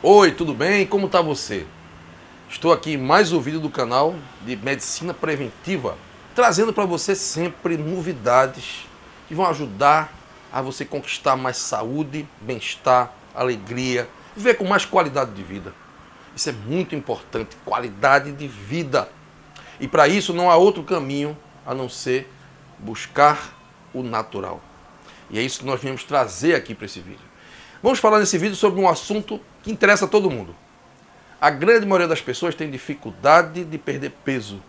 Oi, tudo bem? Como está você? Estou aqui em mais um vídeo do canal de Medicina Preventiva, trazendo para você sempre novidades que vão ajudar a você conquistar mais saúde, bem-estar, alegria, viver com mais qualidade de vida. Isso é muito importante, qualidade de vida. E para isso não há outro caminho a não ser buscar o natural. E é isso que nós viemos trazer aqui para esse vídeo. Vamos falar nesse vídeo sobre um assunto que interessa a todo mundo. A grande maioria das pessoas tem dificuldade de perder peso,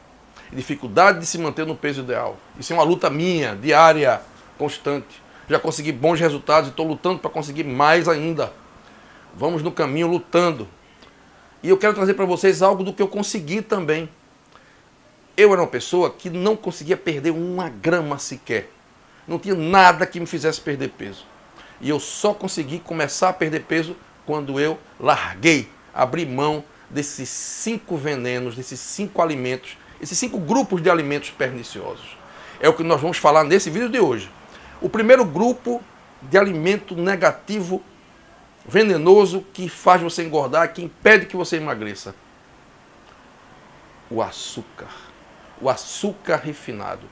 dificuldade de se manter no peso ideal. Isso é uma luta minha, diária, constante. Já consegui bons resultados e estou lutando para conseguir mais ainda. Vamos no caminho lutando. E eu quero trazer para vocês algo do que eu consegui também. Eu era uma pessoa que não conseguia perder uma grama sequer. Não tinha nada que me fizesse perder peso. E eu só consegui começar a perder peso quando eu larguei, abri mão desses 5 venenos, desses 5 alimentos, esses 5 grupos de alimentos perniciosos. É o que nós vamos falar nesse vídeo de hoje. O primeiro grupo de alimento negativo, venenoso, que faz você engordar, que impede que você emagreça. O açúcar. O açúcar refinado.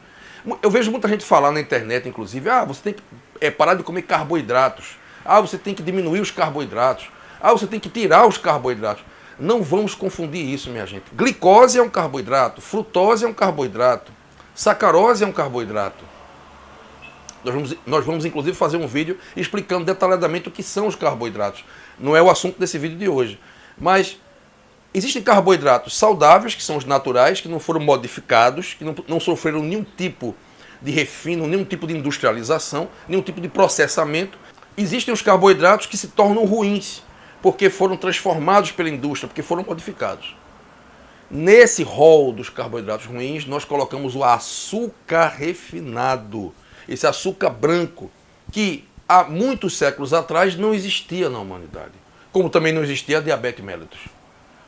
Eu vejo muita gente falar na internet, inclusive, você tem que parar de comer carboidratos. Você tem que diminuir os carboidratos. Você tem que tirar os carboidratos. Não vamos confundir isso, minha gente. Glicose é um carboidrato, frutose é um carboidrato, sacarose é um carboidrato. Nós vamos inclusive fazer um vídeo explicando detalhadamente o que são os carboidratos. Não é o assunto desse vídeo de hoje. Mas existem carboidratos saudáveis, que são os naturais, que não foram modificados, que não sofreram nenhum tipo de refino, nenhum tipo de industrialização, nenhum tipo de processamento. Existem os carboidratos que se tornam ruins, porque foram transformados pela indústria, porque foram modificados. Nesse rol dos carboidratos ruins, nós colocamos o açúcar refinado, esse açúcar branco, que há muitos séculos atrás não existia na humanidade, como também não existia a diabetes mellitus,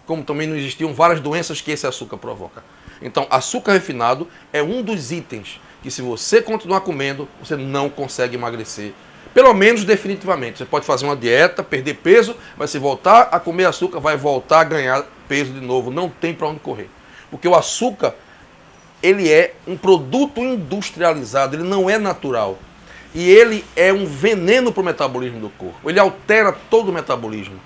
como também não existiam várias doenças que esse açúcar provoca. Então, açúcar refinado é um dos itens que, se você continuar comendo, você não consegue emagrecer, pelo menos definitivamente. Você pode fazer uma dieta, perder peso, mas se voltar a comer açúcar, vai voltar a ganhar peso de novo. Não tem para onde correr. Porque o açúcar, ele é um produto industrializado, ele não é natural. E ele é um veneno para o metabolismo do corpo. Ele altera todo o metabolismo.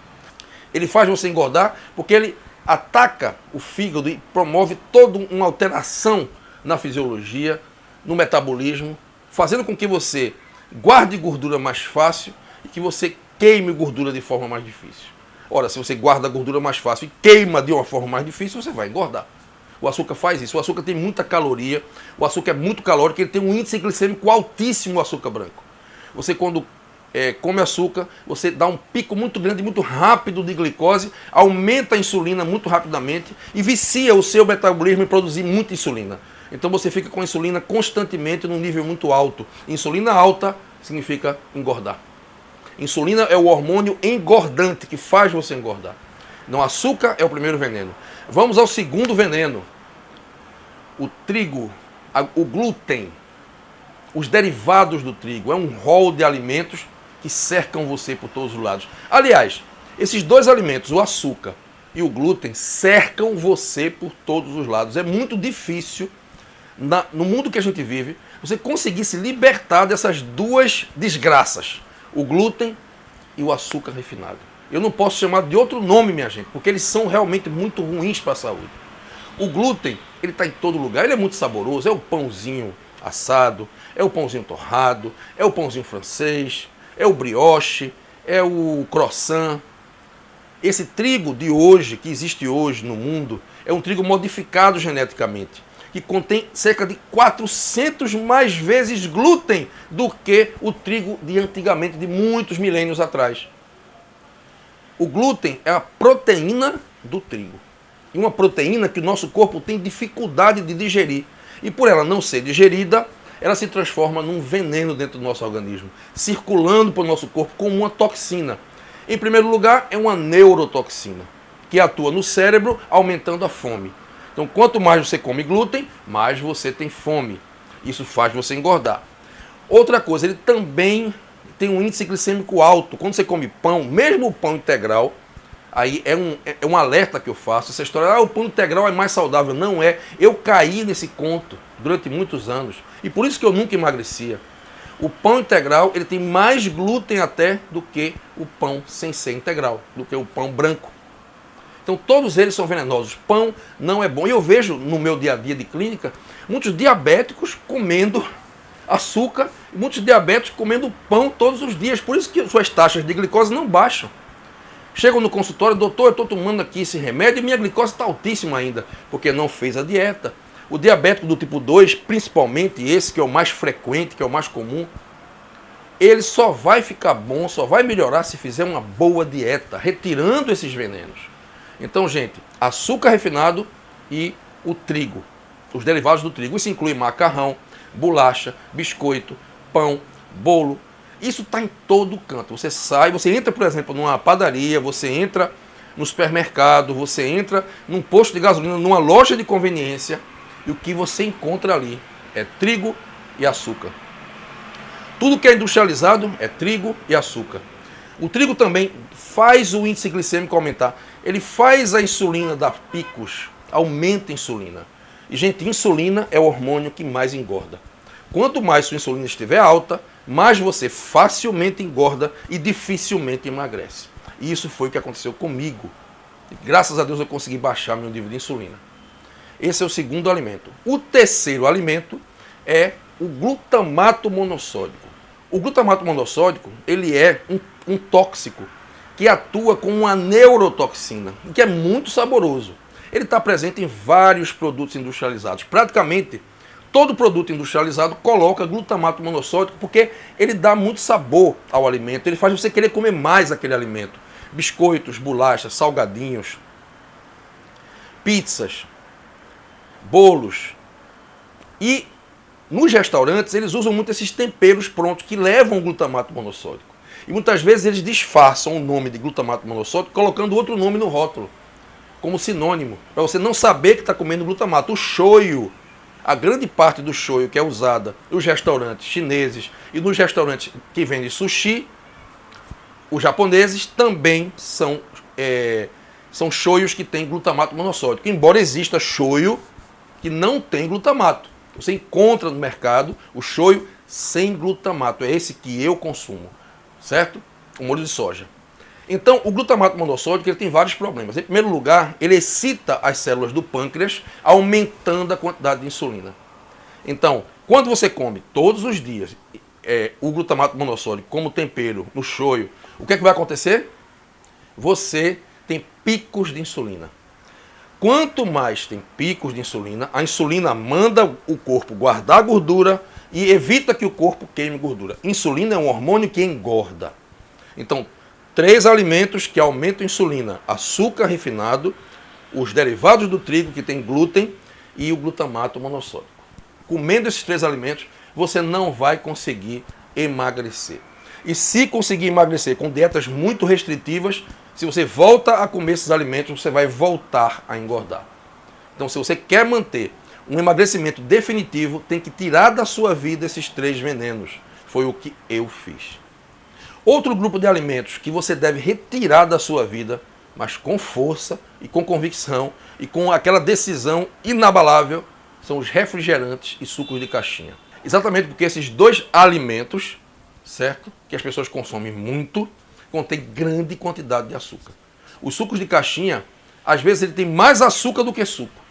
Ele faz você engordar porque ele ataca o fígado e promove toda uma alteração na fisiologia, no metabolismo, fazendo com que você guarde gordura mais fácil e que você queime gordura de forma mais difícil. Ora, se você guarda a gordura mais fácil e queima de uma forma mais difícil, você vai engordar. O açúcar faz isso. O açúcar tem muita caloria, o açúcar é muito calórico, ele tem um índice glicêmico altíssimo, o açúcar branco. Você, quando come açúcar, você dá um pico muito grande, muito rápido de glicose, aumenta a insulina muito rapidamente e vicia o seu metabolismo em produzir muita insulina. Então você fica com a insulina constantemente num nível muito alto. Insulina alta significa engordar. Insulina é o hormônio engordante que faz você engordar. Então açúcar é o primeiro veneno. Vamos ao segundo veneno. O trigo, o glúten, os derivados do trigo. É um rol de alimentos que cercam você por todos os lados. Aliás, esses dois alimentos, o açúcar e o glúten, cercam você por todos os lados. É muito difícil, no mundo que a gente vive, você conseguir se libertar dessas duas desgraças, o glúten e o açúcar refinado. Eu não posso chamar de outro nome, minha gente, porque eles são realmente muito ruins para a saúde. O glúten, ele está em todo lugar, ele é muito saboroso, é o pãozinho assado, é o pãozinho torrado, é o pãozinho francês, é o brioche, é o croissant. Esse trigo de hoje, que existe hoje no mundo, é um trigo modificado geneticamente, que contém cerca de 400 mais vezes glúten do que o trigo de antigamente, de muitos milênios atrás. O glúten é a proteína do trigo. E uma proteína que o nosso corpo tem dificuldade de digerir. E por ela não ser digerida, ela se transforma num veneno dentro do nosso organismo, circulando para o nosso corpo como uma toxina. Em primeiro lugar, é uma neurotoxina, que atua no cérebro, aumentando a fome. Então, quanto mais você come glúten, mais você tem fome. Isso faz você engordar. Outra coisa, ele também tem um índice glicêmico alto. Quando você come pão, mesmo o pão integral, Aí é um alerta que eu faço. Essa história, o pão integral é mais saudável. Não é. Eu caí nesse conto durante muitos anos. E por isso que eu nunca emagrecia. O pão integral, ele tem mais glúten até do que o pão sem ser integral, do que o pão branco. Então todos eles são venenosos. Pão não é bom. E eu vejo no meu dia a dia de clínica, muitos diabéticos comendo açúcar, e muitos diabéticos comendo pão todos os dias. Por isso que suas taxas de glicose não baixam. Chegam no consultório, doutor, eu estou tomando aqui esse remédio e minha glicose está altíssima ainda, porque não fez a dieta. O diabético do tipo 2, principalmente esse que é o mais frequente, que é o mais comum, ele só vai ficar bom, só vai melhorar se fizer uma boa dieta, retirando esses venenos. Então, gente, açúcar refinado e o trigo, os derivados do trigo. Isso inclui macarrão, bolacha, biscoito, pão, bolo. Isso está em todo canto. Você sai, você entra, por exemplo, numa padaria, você entra no supermercado, você entra num posto de gasolina, numa loja de conveniência, e o que você encontra ali é trigo e açúcar. Tudo que é industrializado é trigo e açúcar. O trigo também faz o índice glicêmico aumentar. Ele faz a insulina dar picos, aumenta a insulina. E, gente, insulina é o hormônio que mais engorda. Quanto mais sua insulina estiver alta, mais você facilmente engorda e dificilmente emagrece. E isso foi o que aconteceu comigo. E, graças a Deus eu consegui baixar meu nível de insulina. Esse é o segundo alimento. O terceiro alimento é o glutamato monossódico. O glutamato monossódico, ele é um tóxico que atua como uma neurotoxina, que é muito saboroso. Ele está presente em vários produtos industrializados. Praticamente todo produto industrializado coloca glutamato monossódico porque ele dá muito sabor ao alimento, ele faz você querer comer mais aquele alimento. Biscoitos, bolachas, salgadinhos, pizzas, bolos. E nos restaurantes eles usam muito esses temperos prontos que levam o glutamato monossódico. E muitas vezes eles disfarçam o nome de glutamato monossódico colocando outro nome no rótulo, como sinônimo, para você não saber que está comendo glutamato. O shoyu, a grande parte do shoyu que é usada nos restaurantes chineses e nos restaurantes que vendem sushi, os japoneses também são shoyus que têm glutamato monossódico, embora exista shoyu que não tem glutamato. Você encontra no mercado o shoyu sem glutamato, é esse que eu consumo, certo? O molho de soja. Então, o glutamato monossódico ele tem vários problemas. Em primeiro lugar, ele excita as células do pâncreas, aumentando a quantidade de insulina. Então, quando você come todos os dias o glutamato monossódico como tempero no shoyu, o que é que vai acontecer? Você tem picos de insulina. Quanto mais tem picos de insulina, a insulina manda o corpo guardar gordura e evita que o corpo queime gordura. Insulina é um hormônio que engorda. Então, 3 alimentos que aumentam a insulina: açúcar refinado, os derivados do trigo que tem glúten e o glutamato monossódico. Comendo esses 3 alimentos, você não vai conseguir emagrecer. E se conseguir emagrecer com dietas muito restritivas, se você volta a comer esses alimentos, você vai voltar a engordar. Então, se você quer manter um emagrecimento definitivo, tem que tirar da sua vida esses 3 venenos. Foi o que eu fiz. Outro grupo de alimentos que você deve retirar da sua vida, mas com força e com convicção e com aquela decisão inabalável, são os refrigerantes e sucos de caixinha. Exatamente porque esses 2 alimentos, certo, que as pessoas consomem muito, contém grande quantidade de açúcar. Os sucos de caixinha, às vezes, ele tem mais açúcar do que suco.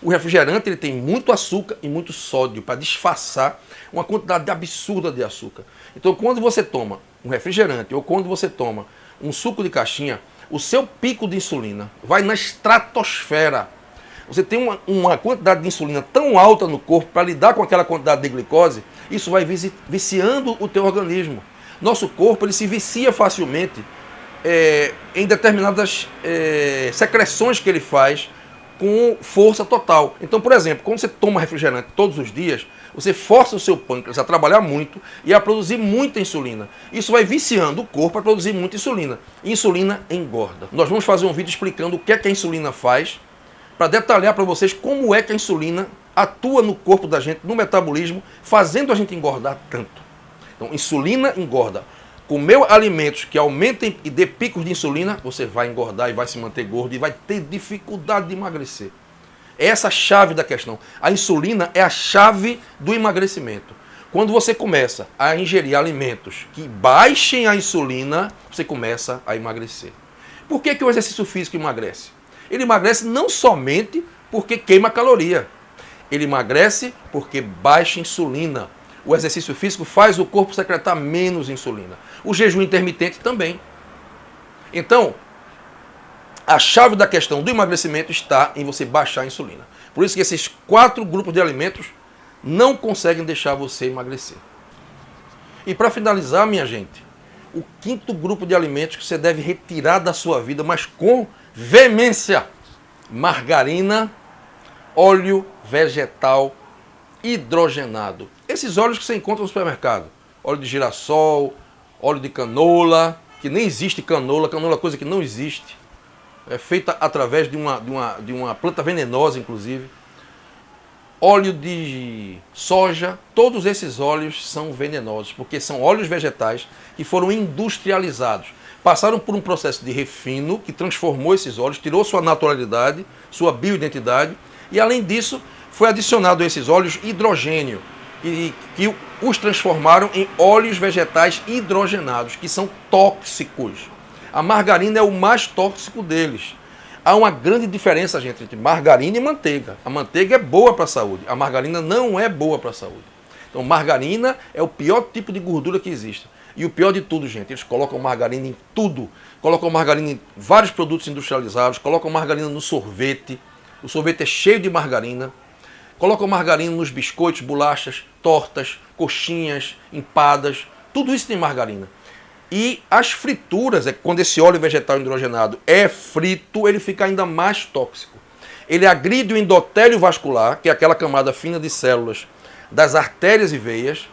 O refrigerante ele tem muito açúcar e muito sódio para disfarçar uma quantidade absurda de açúcar. Então, quando você toma um refrigerante ou quando você toma um suco de caixinha, o seu pico de insulina vai na estratosfera. Você tem uma quantidade de insulina tão alta no corpo para lidar com aquela quantidade de glicose, isso vai viciando o teu organismo. Nosso corpo ele se vicia facilmente em determinadas secreções que ele faz com força total. Então, por exemplo, quando você toma refrigerante todos os dias, você força o seu pâncreas a trabalhar muito e a produzir muita insulina. Isso vai viciando o corpo a produzir muita insulina. Insulina engorda. Nós vamos fazer um vídeo explicando o que é que a insulina faz, para detalhar para vocês como é que a insulina atua no corpo da gente, no metabolismo, fazendo a gente engordar tanto. Então, insulina engorda. comeu alimentos que aumentem e dê picos de insulina, você vai engordar e vai se manter gordo e vai ter dificuldade de emagrecer. É essa a chave da questão. A insulina é a chave do emagrecimento. Quando você começa a ingerir alimentos que baixem a insulina, você começa a emagrecer. Por que o exercício físico emagrece? Ele emagrece não somente porque queima caloria. Ele emagrece porque baixa insulina. O exercício físico faz o corpo secretar menos insulina. O jejum intermitente também. Então, a chave da questão do emagrecimento está em você baixar a insulina. Por isso que esses 4 grupos de alimentos não conseguem deixar você emagrecer. E para finalizar, minha gente, o 5º grupo de alimentos que você deve retirar da sua vida, mas com veemência: margarina, óleo vegetal hidrogenado. Esses óleos que você encontra no supermercado. Óleo de girassol, óleo de canola, que nem existe canola, canola é coisa que não existe. É feita através de uma planta venenosa, inclusive. Óleo de soja, todos esses óleos são venenosos, porque são óleos vegetais que foram industrializados. Passaram por um processo de refino que transformou esses óleos, tirou sua naturalidade, sua bioidentidade, e além disso, foi adicionado a esses óleos hidrogênio, que os transformaram em óleos vegetais hidrogenados, que são tóxicos. A margarina é o mais tóxico deles. Há uma grande diferença, gente, entre margarina e manteiga. A manteiga é boa para a saúde, a margarina não é boa para a saúde. Então, margarina é o pior tipo de gordura que existe. E o pior de tudo, gente, eles colocam margarina em tudo. Colocam margarina em vários produtos industrializados, colocam margarina no sorvete. O sorvete é cheio de margarina. Colocam margarina nos biscoitos, bolachas, tortas, coxinhas, empadas. Tudo isso tem margarina. E as frituras, quando esse óleo vegetal hidrogenado é frito, ele fica ainda mais tóxico. Ele agride o endotélio vascular, que é aquela camada fina de células das artérias e veias,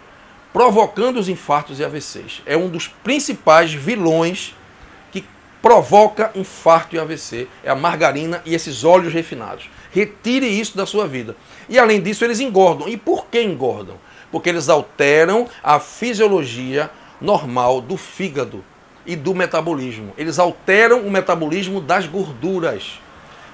provocando os infartos e AVCs. É um dos principais vilões que provoca infarto e AVC. É a margarina e esses óleos refinados. Retire isso da sua vida. E além disso, eles engordam. E por que engordam? Porque eles alteram a fisiologia normal do fígado e do metabolismo. Eles alteram o metabolismo das gorduras.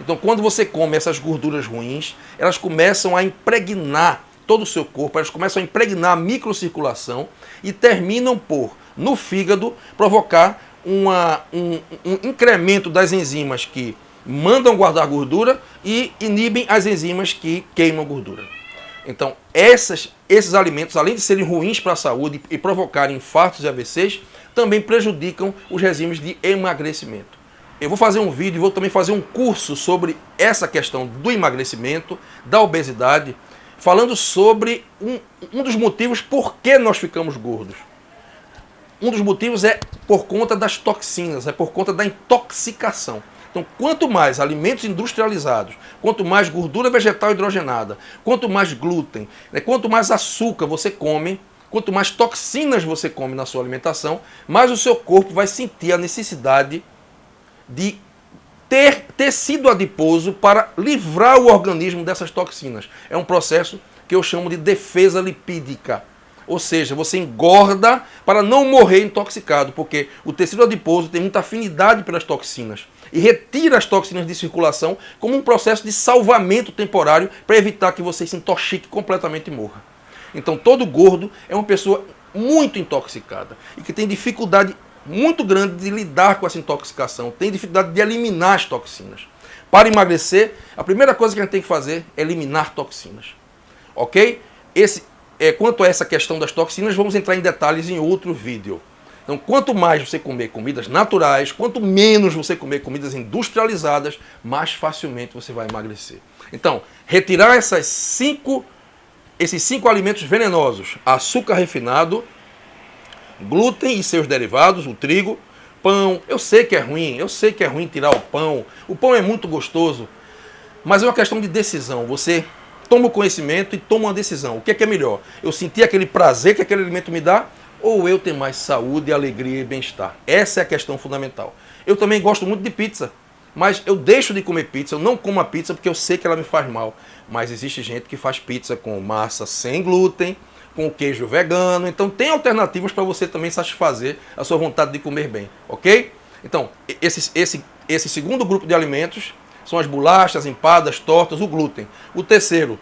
Então, quando você come essas gorduras ruins, elas começam a impregnar todo o seu corpo, elas começam a impregnar a microcirculação e terminam por, no fígado, provocar um incremento das enzimas que mandam guardar gordura e inibem as enzimas que queimam gordura. Então, esses alimentos, além de serem ruins para a saúde e provocarem infartos e AVCs, também prejudicam os regimes de emagrecimento. Eu vou fazer um vídeo e vou também fazer um curso sobre essa questão do emagrecimento, da obesidade, falando sobre um dos motivos por que nós ficamos gordos. Um dos motivos é por conta das toxinas, é por conta da intoxicação. Então, quanto mais alimentos industrializados, quanto mais gordura vegetal hidrogenada, quanto mais glúten, quanto mais açúcar você come, quanto mais toxinas você come na sua alimentação, mais o seu corpo vai sentir a necessidade de ter tecido adiposo para livrar o organismo dessas toxinas. É um processo que eu chamo de defesa lipídica. Ou seja, você engorda para não morrer intoxicado, porque o tecido adiposo tem muita afinidade pelas toxinas e retira as toxinas de circulação como um processo de salvamento temporário para evitar que você se intoxique completamente e morra. Então, todo gordo é uma pessoa muito intoxicada e que tem dificuldade muito grande de lidar com essa intoxicação, tem dificuldade de eliminar as toxinas. Para emagrecer, a primeira coisa que a gente tem que fazer é eliminar toxinas. Ok? Quanto a essa questão das toxinas, vamos entrar em detalhes em outro vídeo. Então, quanto mais você comer comidas naturais, quanto menos você comer comidas industrializadas, mais facilmente você vai emagrecer. Então, retirar esses 5 alimentos venenosos: açúcar refinado, glúten e seus derivados, o trigo, pão. Eu sei que é ruim tirar o pão. O pão é muito gostoso, mas é uma questão de decisão. Você toma o conhecimento e toma uma decisão. O que é melhor? Eu sentir aquele prazer que aquele alimento me dá, ou eu ter mais saúde, alegria e bem-estar? Essa é a questão fundamental. Eu também gosto muito de pizza, mas eu deixo de comer pizza, eu não como a pizza porque eu sei que ela me faz mal. Mas existe gente que faz pizza com massa sem glúten, com o queijo vegano. Então tem alternativas para você também satisfazer a sua vontade de comer bem, ok? Então, esse segundo grupo de alimentos são as bolachas, empadas, tortas, o glúten. O terceiro,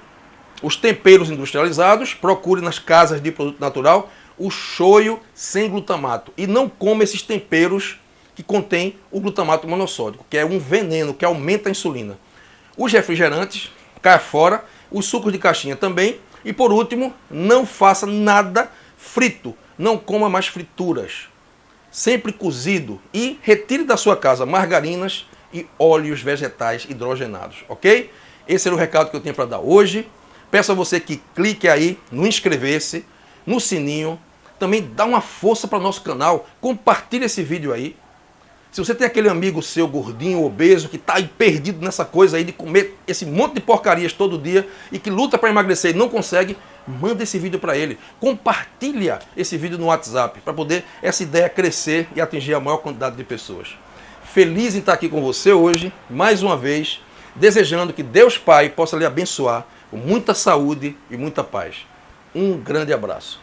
os temperos industrializados. Procure nas casas de produto natural o shoyu sem glutamato. E não coma esses temperos que contêm o glutamato monossódico, que é um veneno, que aumenta a insulina. Os refrigerantes, caia fora. Os sucos de caixinha também. E por último, não faça nada frito. Não coma mais frituras. Sempre cozido. E retire da sua casa margarinas e óleos vegetais hidrogenados, ok? Esse era o recado que eu tinha para dar hoje. Peço a você que clique aí no inscrever-se, no sininho. Também dá uma força para o nosso canal. Compartilhe esse vídeo aí. Se você tem aquele amigo seu gordinho, obeso, que está aí perdido nessa coisa aí de comer esse monte de porcarias todo dia e que luta para emagrecer e não consegue, manda esse vídeo para ele. Compartilha esse vídeo no WhatsApp para poder essa ideia crescer e atingir a maior quantidade de pessoas. Feliz em estar aqui com você hoje, mais uma vez, desejando que Deus Pai possa lhe abençoar com muita saúde e muita paz. Um grande abraço.